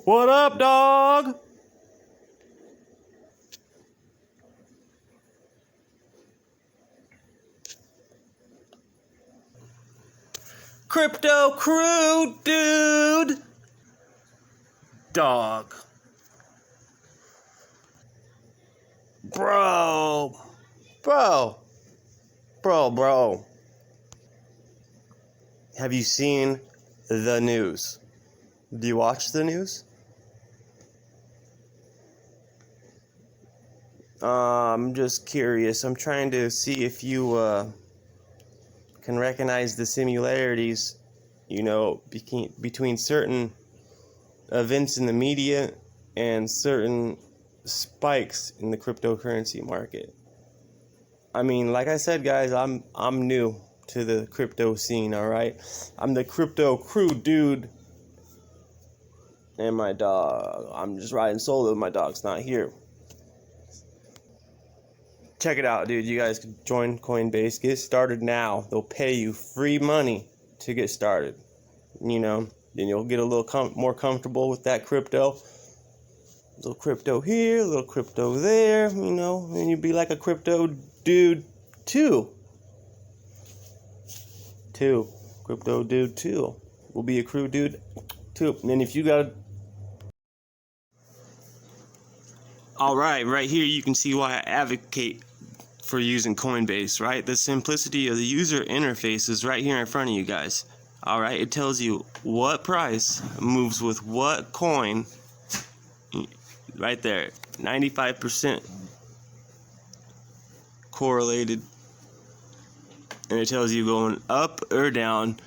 What up, dog? Crypto crew, dude. Dog. Bro. Have you seen the news? Do you watch the news? I'm just curious. I'm trying to see if you can recognize the similarities, between certain events in the media and certain spikes in the cryptocurrency market. I mean, like I said, guys, I'm new to the crypto scene, all right? I'm the crypto crew dude, and my dog. I'm just riding solo. My dog's not here. Check it out, dude. You guys can join Coinbase. Get started now. They'll pay you free money to get started. Then you'll get a little more comfortable with that crypto. A little crypto here, a little crypto there, and you'd be like a crypto dude too. Crypto dude too. We'll be a crew dude too. And then if you got Alright, right here you can see why I advocate for using Coinbase, right? The simplicity of the user interface is right here in front of you guys. Alright, it tells you what price moves with what coin. Right there, 95% correlated. And it tells you going up or down